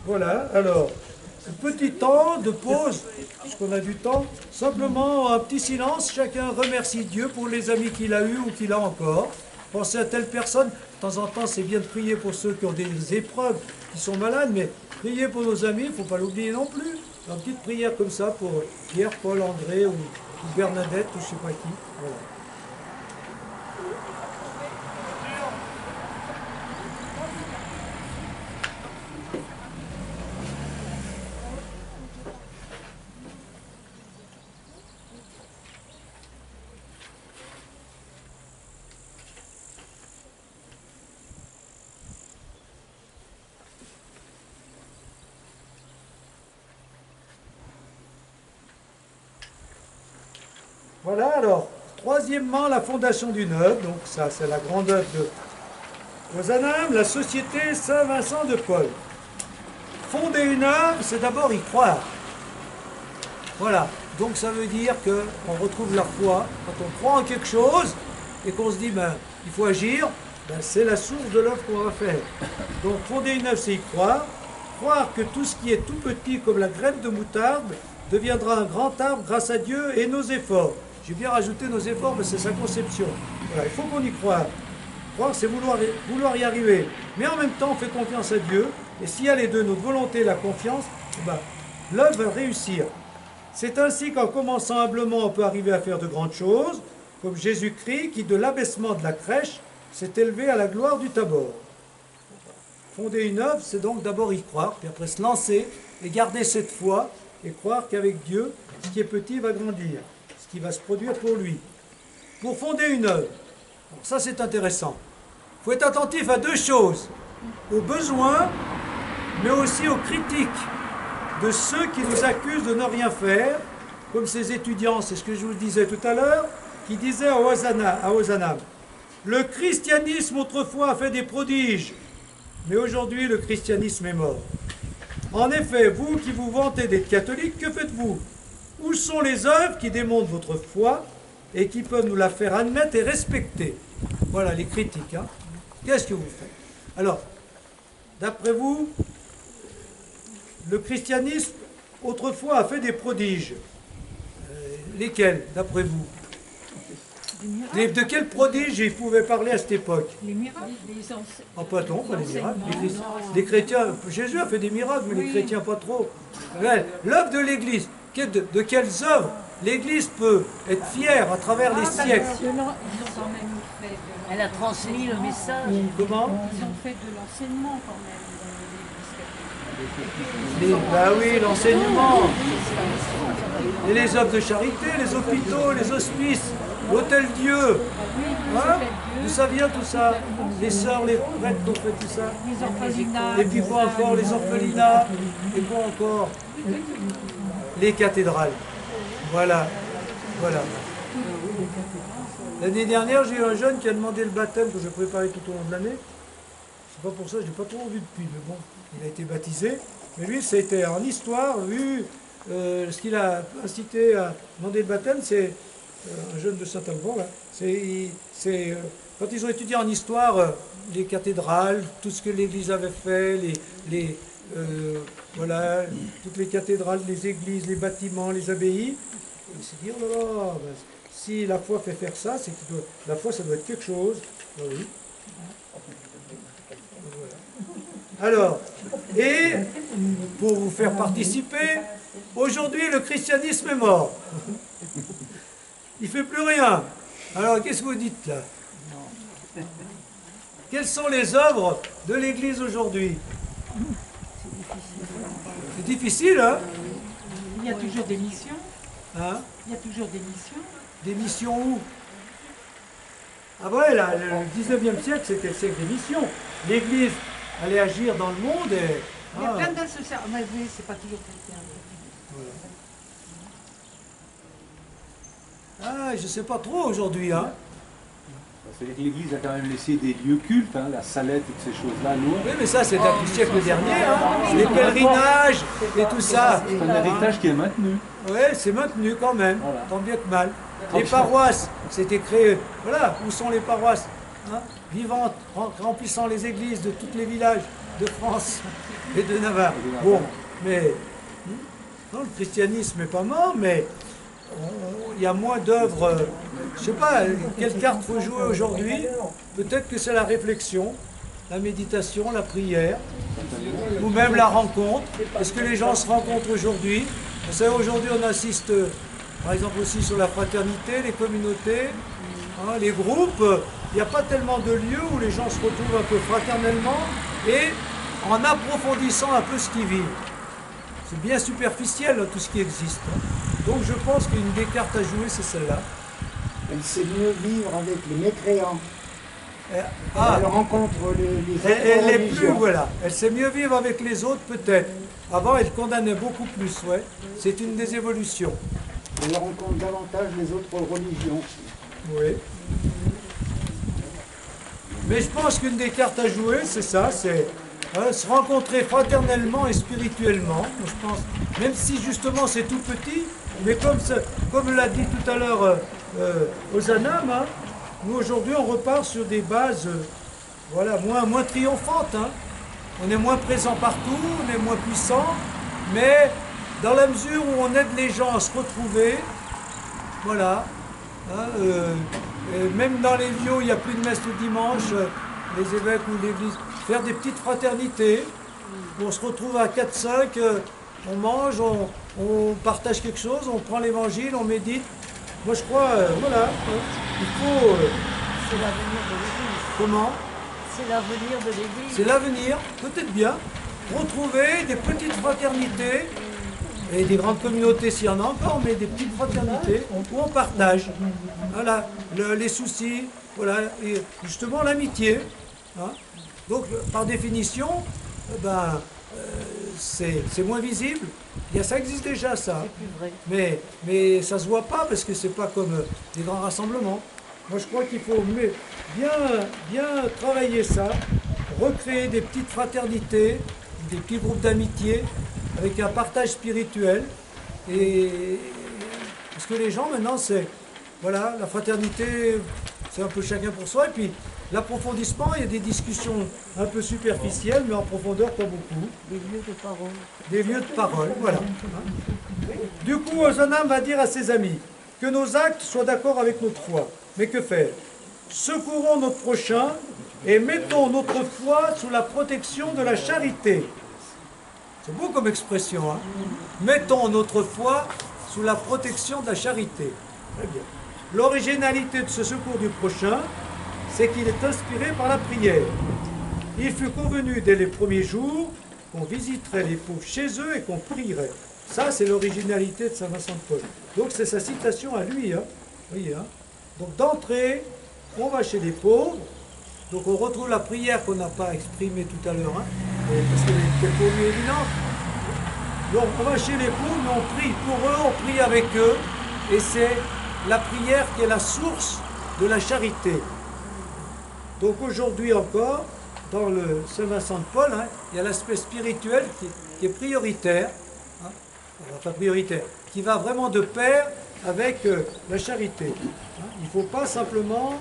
Voilà, alors, un petit temps de pause, puisqu'on a du temps. Simplement un petit silence, chacun remercie Dieu pour les amis qu'il a eus ou qu'il a encore. Pensez à telle personne, de temps en temps c'est bien de prier pour ceux qui ont des épreuves, qui sont malades, mais prier pour nos amis, il ne faut pas l'oublier non plus. Une petite prière comme ça pour Pierre, Paul, André ou Bernadette ou je ne sais pas qui. Voilà. Voilà, alors, troisièmement, la fondation d'une œuvre. Donc ça, c'est la grande œuvre de Ozanam, la Société Saint-Vincent de Paul. Fonder une œuvre, c'est d'abord y croire. Voilà, donc ça veut dire qu'on retrouve la foi. Quand on croit en quelque chose et qu'on se dit, ben, il faut agir, ben, c'est la source de l'œuvre qu'on va faire. Donc fonder une œuvre, c'est y croire. Croire que tout ce qui est tout petit, comme la graine de moutarde, deviendra un grand arbre grâce à Dieu et nos efforts. J'ai bien rajouté nos efforts, mais c'est sa conception. Voilà, il faut qu'on y croie. Croire, c'est vouloir y arriver. Mais en même temps, on fait confiance à Dieu. Et s'il y a les deux, notre volonté et la confiance, ben, l'œuvre va réussir. C'est ainsi qu'en commençant humblement, on peut arriver à faire de grandes choses, comme Jésus-Christ, qui de l'abaissement de la crèche s'est élevé à la gloire du Tabor. Fonder une œuvre, c'est donc d'abord y croire, puis après se lancer et garder cette foi et croire qu'avec Dieu, ce qui est petit va grandir, ce qui va se produire pour lui. Pour fonder une œuvre, alors ça c'est intéressant. Il faut être attentif à deux choses, aux besoins, mais aussi aux critiques de ceux qui nous accusent de ne rien faire, comme ces étudiants, c'est ce que je vous disais tout à l'heure, qui disaient à Ozanam, le christianisme autrefois a fait des prodiges, mais aujourd'hui le christianisme est mort. En effet, vous qui vous vantez d'être catholique, que faites-vous? Où sont les œuvres qui démontrent votre foi et qui peuvent nous la faire admettre et respecter? Voilà les critiques. Hein. Qu'est-ce que vous faites? Alors, d'après vous, le christianisme, autrefois, a fait des prodiges. Lesquels, d'après vous? De quels prodiges il pouvait parler à cette époque? Les miracles. Ah, pas non, pas les miracles. Les chrétiens, Jésus a fait des miracles, mais les chrétiens pas trop. L'œuvre de l'Église, de quelles œuvres l'Église peut être fière à travers les siècles? Elle a transmis le message. Comment? Ils ont fait de l'enseignement quand même. Ben oui, l'enseignement. Et les œuvres de charité, les hôpitaux, les hospices, l'Hôtel Dieu. Hein? D'où ça vient tout ça? Les sœurs, les prêtres ont fait tout ça. Les orphelinats. Et puis quoi encore? Les orphelinats. Et quoi encore? Les cathédrales. Voilà. Voilà. L'année dernière, j'ai eu un jeune qui a demandé le baptême que je préparais tout au long de l'année. C'est pas pour ça, je ne l'ai pas trop vu depuis, mais bon, il a été baptisé. Mais lui, c'était en histoire, vu ce qu'il a incité à demander le baptême, c'est un jeune de Saint-Alban, là. Quand ils ont étudié en histoire les cathédrales, tout ce que l'Église avait fait, voilà, toutes les cathédrales, les églises, les bâtiments, les abbayes, il s'est dit, oh là là, ben, si la foi fait faire ça, c'est que la foi, ça doit être quelque chose. Ben oui. Voilà. Alors, et pour vous faire participer, aujourd'hui le christianisme est mort. Il ne fait plus rien. Alors, qu'est-ce que vous dites là? Quelles sont les œuvres de l'Église aujourd'hui? C'est difficile, hein? Il y a toujours des missions. Hein? Il y a toujours des missions. Des missions où? Ah ouais, là, le 19e siècle, c'était le siècle des missions. L'Église allait agir dans le monde et... Il y a plein d'associations. Mais oui, c'est pas toujours quelqu'un. Voilà. Ah, je sais pas trop aujourd'hui, hein. C'est-à-dire que l'Église a quand même laissé des lieux cultes, hein, la Salette et ces choses-là, loin. Oui, mais ça, c'est du siècle dernier, hein. Les pèlerinages et tout ça. C'est un héritage qui est maintenu. Oui, c'est maintenu quand même, Voilà. tant bien que mal. Les paroisses, c'était créé. Voilà, où sont les paroisses hein, vivantes, remplissant les églises de tous les villages. de France et de Navarre. Bon, mais non, le christianisme n'est pas mort, mais il y a moins d'œuvres. Je ne sais pas, quelle carte faut jouer aujourd'hui? Peut-être que c'est la réflexion, la méditation, la prière, ou même la rencontre. Est-ce que les gens se rencontrent aujourd'hui? Vous savez, aujourd'hui, on assiste, par exemple, aussi sur la fraternité, les communautés, hein, les groupes. Il n'y a pas tellement de lieux où les gens se retrouvent un peu fraternellement et en approfondissant un peu ce qu'ils vivent. C'est bien superficiel, hein, tout ce qui existe. Donc je pense qu'une des cartes à jouer, c'est celle-là. Elle sait mieux vivre avec les mécréants. Ah, Elle rencontre les autres elle n'est plus, religions. voilà. Elle sait mieux vivre avec les autres, peut-être. Avant, elle condamnait beaucoup plus, ouais. C'est une des évolutions. Elle rencontre davantage les autres religions. Oui. Mais je pense qu'une des cartes à jouer, c'est ça, c'est se rencontrer fraternellement et spirituellement. Je pense, même si justement c'est tout petit, mais comme l'a dit tout à l'heure Ozanam, hein, nous aujourd'hui on repart sur des bases voilà, moins triomphantes. Hein. On est moins présent partout, on est moins puissant, mais dans la mesure où on aide les gens à se retrouver, voilà. Hein, même dans les lieux où il n'y a plus de messe le dimanche, les évêques ou l'église, faire des petites fraternités, où on se retrouve à 4-5, on mange, on partage quelque chose, on prend l'évangile, on médite. Moi je crois, voilà, il faut... C'est l'avenir de l'Église. Comment? C'est l'avenir de l'Église. C'est l'avenir, peut-être bien. Retrouver des petites fraternités, et des grandes communautés s'il y en a encore, mais des petites fraternités où on partage. Voilà, les soucis, voilà, et justement l'amitié. Hein. Donc par définition, c'est moins visible. Ça existe déjà ça. Mais ça ne se voit pas parce que c'est pas comme des grands rassemblements. Moi je crois qu'il faut bien travailler ça, recréer des petites fraternités, des petits groupes d'amitié avec un partage spirituel. Et parce que les gens maintenant c'est voilà, la fraternité, c'est un peu chacun pour soi, et puis l'approfondissement, il y a des discussions un peu superficielles, mais en profondeur pas beaucoup. Des lieux de parole. Des lieux de parole, voilà. Du coup, Ozanam va dire à ses amis que nos actes soient d'accord avec notre foi. Mais que faire? Secourons notre prochain et mettons notre foi sous la protection de la charité. C'est beau comme expression, hein? Mettons notre foi sous la protection de la charité. Très bien. L'originalité de ce secours du prochain, c'est qu'il est inspiré par la prière. Il fut convenu dès les premiers jours qu'on visiterait les pauvres chez eux et qu'on prierait. Ça, c'est l'originalité de Saint Vincent de Paul. Donc, c'est sa citation à lui. Hein. Oui, hein. Donc, d'entrée, on va chez les pauvres. Donc, on retrouve la prière qu'on n'a pas exprimée tout à l'heure, hein, parce qu'elle est pour lui évidente. Donc, on va chez les pauvres, mais on prie pour eux, on prie avec eux. Et c'est la prière qui est la source de la charité. Donc aujourd'hui encore, dans le Saint Vincent de Paul, hein, il y a l'aspect spirituel qui est prioritaire, hein, enfin prioritaire, qui va vraiment de pair avec la charité. Hein. Il ne faut pas simplement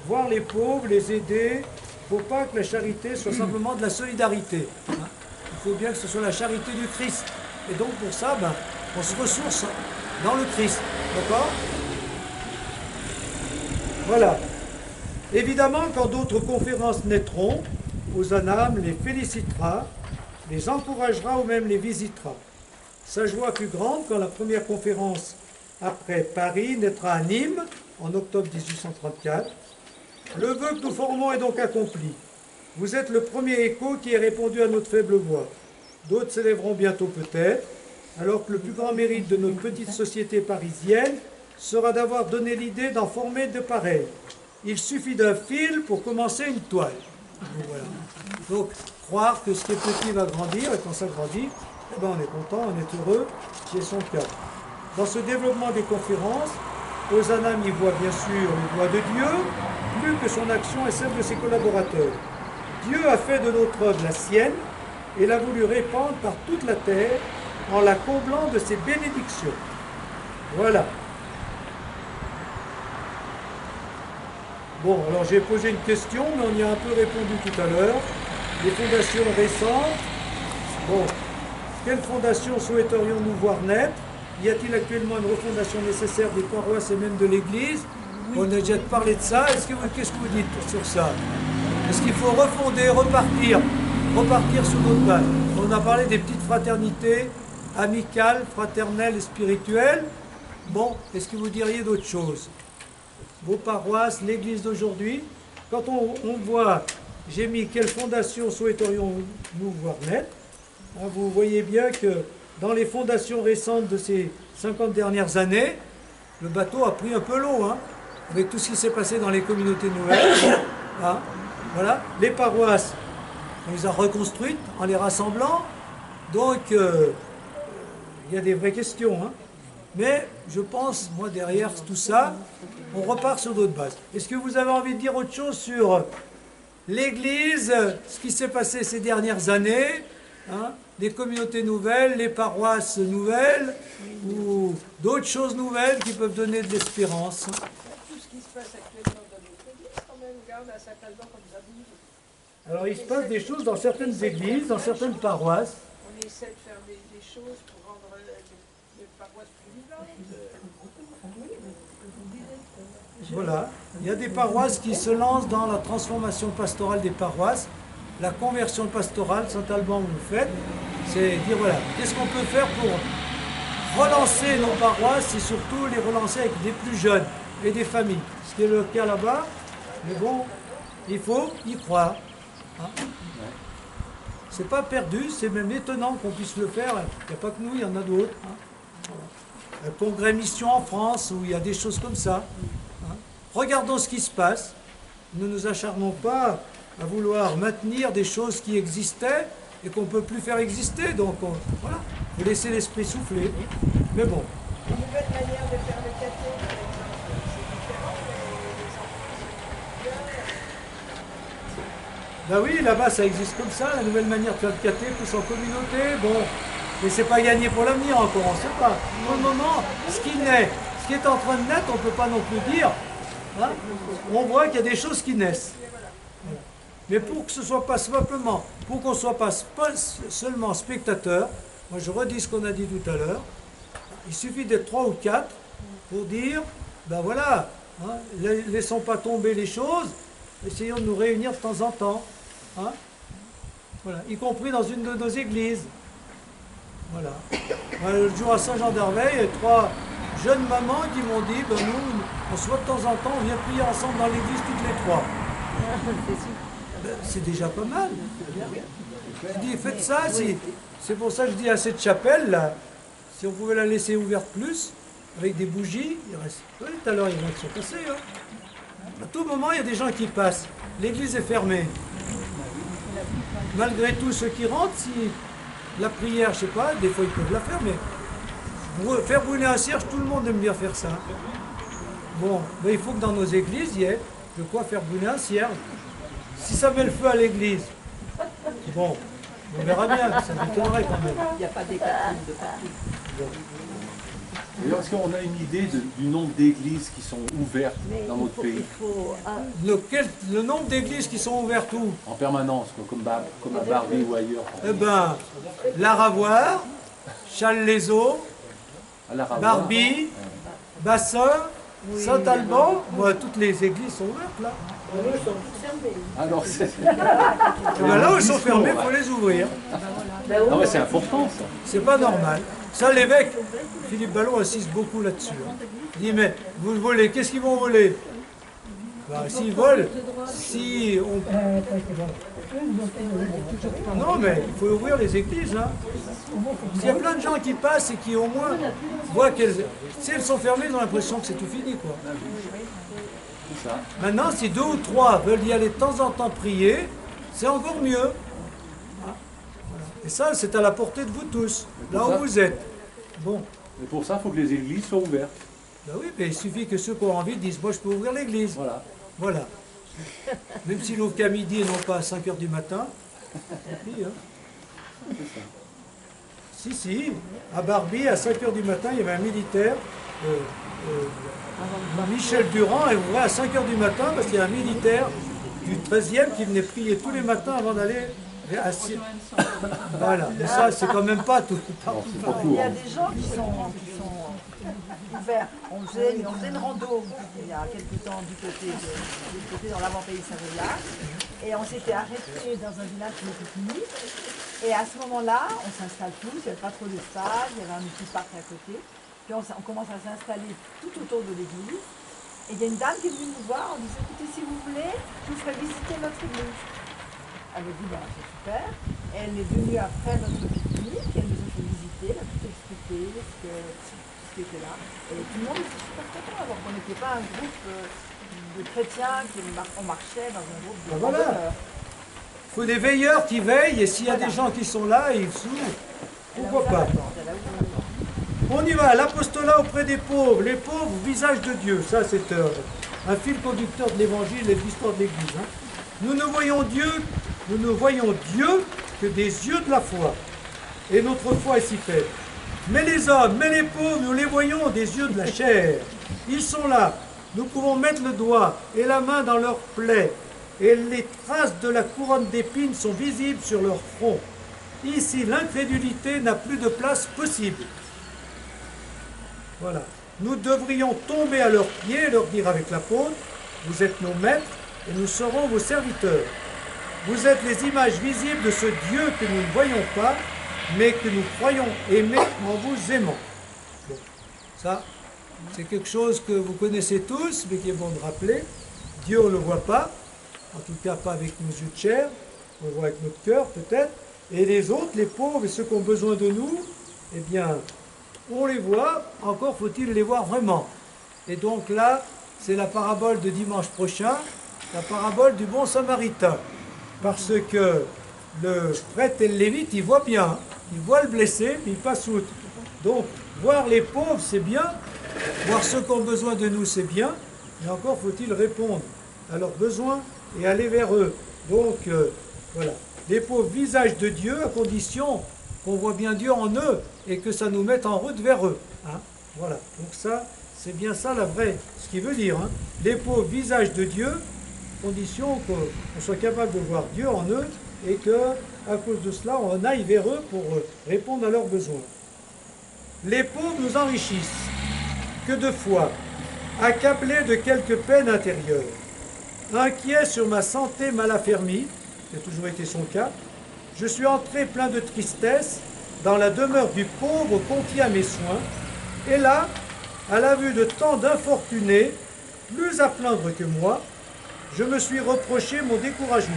voir les pauvres, les aider, il ne faut pas que la charité soit simplement de la solidarité. Hein. Il faut bien que ce soit la charité du Christ. Et donc pour ça, on se ressource dans le Christ. D'accord ? Voilà. Évidemment, quand d'autres conférences naîtront, Ozanam les félicitera, les encouragera ou même les visitera. Sa joie fut grande quand la première conférence après Paris naîtra à Nîmes en octobre 1834. Le vœu que nous formons est donc accompli. Vous êtes le premier écho qui ait répondu à notre faible voix. D'autres s'élèveront bientôt peut-être, alors que le plus grand mérite de notre petite société parisienne sera d'avoir donné l'idée d'en former de pareils. Il suffit d'un fil pour commencer une toile. Donc, voilà. Donc, croire que ce qui est petit va grandir, et quand ça grandit, eh ben, on est content, on est heureux, c'est son cas. Dans ce développement des conférences, Ozanam y voit bien sûr le doigt de Dieu, plus que son action et celle de ses collaborateurs. Dieu a fait de notre œuvre la sienne, et l'a voulu répandre par toute la terre, en la comblant de ses bénédictions. Voilà. Bon, alors j'ai posé une question, mais on y a un peu répondu tout à l'heure. les fondations récentes. Bon, quelle fondation souhaiterions-nous voir naître? Y a-t-il actuellement une refondation nécessaire des paroisses et même de l'Église? On a déjà parlé de ça. Qu'est-ce que vous dites sur ça? Est-ce qu'il faut refonder, repartir sur d'autres bases? On a parlé des petites fraternités amicales, fraternelles et spirituelles. Bon, est-ce que vous diriez d'autres choses? Vos paroisses, l'Église d'aujourd'hui, quand on voit, j'ai mis quelle fondation souhaiterions-nous voir naître, hein, vous voyez bien que dans les fondations récentes de ces 50 dernières années, le bateau a pris un peu l'eau, hein, avec tout ce qui s'est passé dans les communautés nouvelles. Hein, voilà. Les paroisses, on les a reconstruites en les rassemblant, donc il y a des vraies questions. Hein. Mais je pense, moi, derrière tout ça, on repart sur d'autres bases. Est-ce que vous avez envie de dire autre chose sur l'Église, ce qui s'est passé ces dernières années, hein, les communautés nouvelles, les paroisses nouvelles, ou d'autres choses nouvelles qui peuvent donner de l'espérance? Tout ce qui se passe actuellement dans notre église, quand même, regarde à Saint-Alban comme ça bouge. Alors il se passe des choses dans certaines églises, dans certaines paroisses. On essaie de faire des choses pour rendre les paroisses plus vivantes. Voilà, il y a des paroisses qui se lancent dans la transformation pastorale des paroisses. La conversion pastorale, Saint-Alban, vous le faites, c'est dire voilà, qu'est-ce qu'on peut faire pour relancer nos paroisses et surtout les relancer avec des plus jeunes et des familles. Ce qui est le cas là-bas, mais bon, il faut y croire. Hein. C'est pas perdu, c'est même étonnant qu'on puisse le faire. Il n'y a pas que nous, il y en a d'autres. Hein. Voilà. Le congrès mission en France, où il y a des choses comme ça. Hein. Regardons ce qui se passe. Ne nous acharnons pas à vouloir maintenir des choses qui existaient et qu'on ne peut plus faire exister. Donc voilà, il faut laisser l'esprit souffler. Mais bon. Une nouvelle manière de faire le café, par exemple, c'est différent, mais les enfants. Ben oui, là-bas ça existe comme ça, la nouvelle manière de faire le caté, tous en communauté. Bon, mais c'est pas gagné pour l'avenir encore, on ne sait pas. Pour le moment, ce qui naît, ce qui est en train de naître, on ne peut pas non plus dire. Hein, on voit qu'il y a des choses qui naissent. Voilà. Mais pour que ce soit pas simplement, pour qu'on ne soit pas seulement spectateur, moi je redis ce qu'on a dit tout à l'heure, il suffit d'être 3 ou 4 pour dire, ben voilà, hein, laissons pas tomber les choses, essayons de nous réunir de temps en temps, hein, voilà, y compris dans une de nos églises. Voilà. Le jour à Saint-Jean-d'Herveil, il y a 3 jeunes mamans qui m'ont dit, ben nous, on se voit de temps en temps, on vient prier ensemble dans l'église toutes les 3. Ben, c'est déjà pas mal. Je dis, faites ça, c'est pour ça que je dis à cette chapelle, là, si on pouvait la laisser ouverte plus, avec des bougies, il reste. Oui, tout à l'heure, ils vont se passer. Hein. À tout moment, il y a des gens qui passent. L'église est fermée. Malgré tout, ceux qui rentrent, si la prière, je sais pas, des fois ils peuvent la faire, mais faire brûler un cierge, tout le monde aime bien faire ça. Bon, ben, il faut que dans nos églises, il y ait de quoi faire brûler un cierge. Si ça met le feu à l'église, bon, on verra bien, ça m'étonnerait quand même. Il n'y a pas des Catherine de partout. D'ailleurs, est-ce qu'on a une idée du nombre d'églises qui sont ouvertes dans notre pays? Le nombre d'églises qui sont ouvertes où? En permanence, quoi, comme à Barbie ou ailleurs. Eh ben, Laravoir, Challes-les-Eaux, À la Ravoie. Barbie, Bassin, Saint-Alban, moi, toutes les églises sont ouvertes là. Alors, c'est... Eh ben, là où ils sont fermés, il faut les ouvrir. Non, mais c'est important, ça. C'est pas normal. Ça, l'évêque, Philippe Ballon, insiste beaucoup là-dessus. Hein. Il dit, mais vous volez, qu'est-ce qu'ils vont voler? Ben, s'ils volent, si on... Non, mais il faut ouvrir les églises. Hein. S'il y a plein de gens qui passent et qui au moins voient qu'elles... Si elles sont fermées, ils ont l'impression que c'est tout fini, quoi. C'est ça. Maintenant, si 2 ou 3 veulent y aller de temps en temps prier, c'est encore mieux. Hein. Voilà. Et ça, c'est à la portée de vous tous, là où vous êtes. Bon. Et pour ça, il faut que les églises soient ouvertes. Ben oui, mais il suffit que ceux qui ont envie disent, moi je peux ouvrir l'église. Voilà. Voilà. Même s'il ouvre qu'à midi et non pas à 5 h du matin. Puis, hein. Si, à Barbie, à 5 h du matin, il y avait un militaire, Michel Durand, et ouvrait à 5 h du matin parce qu'il y a un militaire du 13e qui venait prier tous les matins avant d'aller Mais assis- Voilà, mais ça, c'est quand même pas tout. Partout, c'est pas pareil. Il y a hein. des gens qui sont ouverts. On faisait une rando il y a quelques temps du côté dans l'avant-pays Savoyard. Et on s'était arrêté dans un village qui était fini. Et à ce moment-là, on s'installe tous, il n'y avait pas trop d'espace, il y avait un petit parc à côté. Puis on commence à s'installer tout autour de l'église. Et il y a une dame qui est venue nous voir, on disait, écoutez, si vous voulez, je vous ferai visiter notre église. Elle a dit, ben, c'est super. Et elle est venue après notre pique-nique, elle nous a fait visiter, elle a tout expliqué, ce qui était là. Et tout le monde était super content, alors qu'on n'était pas un groupe de chrétiens, on marchait dans un groupe de Ben voilà. randonneurs. Il faut des veilleurs qui veillent, et s'il y a des gens qui sont là, ils s'ouvrent. Pourquoi pas? On y va, l'apostolat auprès des pauvres, les pauvres, visage de Dieu. Ça, c'est un fil conducteur de l'évangile et de l'histoire de l'Église. Hein. Nous ne voyons Dieu que des yeux de la foi. Et notre foi est si faible. Mais les hommes, mais les pauvres, nous les voyons des yeux de la chair. Ils sont là. Nous pouvons mettre le doigt et la main dans leurs plaies. Et les traces de la couronne d'épines sont visibles sur leur front. Ici, l'incrédulité n'a plus de place possible. Voilà. Nous devrions tomber à leurs pieds et leur dire avec l'apôtre, vous êtes nos maîtres et nous serons vos serviteurs. Vous êtes les images visibles de ce Dieu que nous ne voyons pas, mais que nous croyons aimer en vous aimant. Bon. Ça, c'est quelque chose que vous connaissez tous, mais qui est bon de rappeler. Dieu, on ne le voit pas, en tout cas pas avec nos yeux de chair, on le voit avec notre cœur peut-être. Et les autres, les pauvres et ceux qui ont besoin de nous, eh bien, on les voit, encore faut-il les voir vraiment. Et donc là, c'est la parabole de dimanche prochain, la parabole du bon samaritain. Parce que le prêtre et le lévite, ils voient bien, ils voient le blessé, mais ils passent outre. Donc, voir les pauvres, c'est bien, voir ceux qui ont besoin de nous, c'est bien, mais encore faut-il répondre à leurs besoins et aller vers eux. Donc, voilà. Les pauvres, visage de Dieu, à condition qu'on voit bien Dieu en eux et que ça nous mette en route vers eux. Hein. Voilà, donc ça, c'est bien ça la vraie, ce qui veut dire. Hein. Les pauvres, visage de Dieu, condition qu'on soit capable de voir Dieu en eux et que, à cause de cela, on aille vers eux pour répondre à leurs besoins. Les pauvres nous enrichissent, que de foi, accablés de quelques peines intérieures, inquiets sur ma santé mal affermie, qui a toujours été son cas, je suis entré plein de tristesse dans la demeure du pauvre confié à mes soins, et là, à la vue de tant d'infortunés, plus à plaindre que moi, je me suis reproché mon découragement.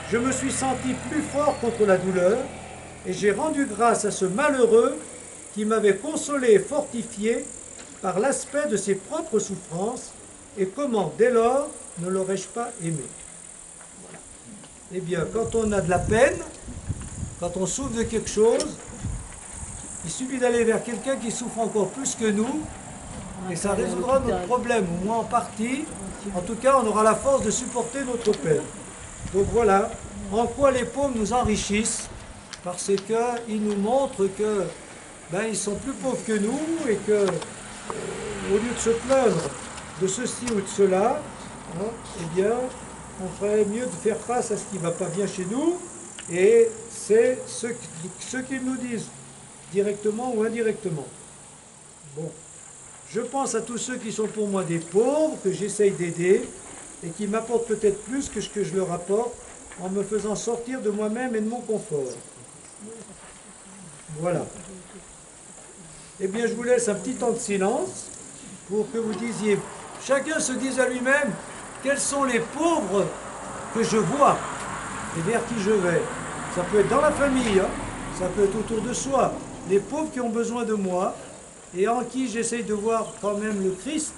Je me suis senti plus fort contre la douleur, et j'ai rendu grâce à ce malheureux qui m'avait consolé et fortifié par l'aspect de ses propres souffrances, et comment, dès lors, ne l'aurais-je pas aimé? Eh bien, quand on a de la peine, quand on souffre de quelque chose, il suffit d'aller vers quelqu'un qui souffre encore plus que nous, et ça résoudra notre problème, au moins en partie. En tout cas, on aura la force de supporter notre peine. Donc voilà, en quoi les pauvres nous enrichissent, parce qu'ils nous montrent que ils sont plus pauvres que nous, et que, au lieu de se plaindre de ceci ou de cela, hein, eh bien, on ferait mieux de faire face à ce qui ne va pas bien chez nous, et c'est ce qu'ils nous disent, directement ou indirectement. Bon, je pense à tous ceux qui sont pour moi des pauvres, que j'essaye d'aider, et qui m'apportent peut-être plus que ce que je leur apporte, en me faisant sortir de moi-même et de mon confort. Voilà. Eh bien, je vous laisse un petit temps de silence, pour que vous disiez, chacun se dise à lui-même, quels sont les pauvres que je vois et vers qui je vais. Ça peut être dans la famille, hein, ça peut être autour de soi. Les pauvres qui ont besoin de moi et en qui j'essaye de voir quand même le Christ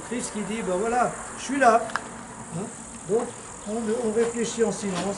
qui dit, ben voilà, je suis là. Hein. Donc, on réfléchit en silence.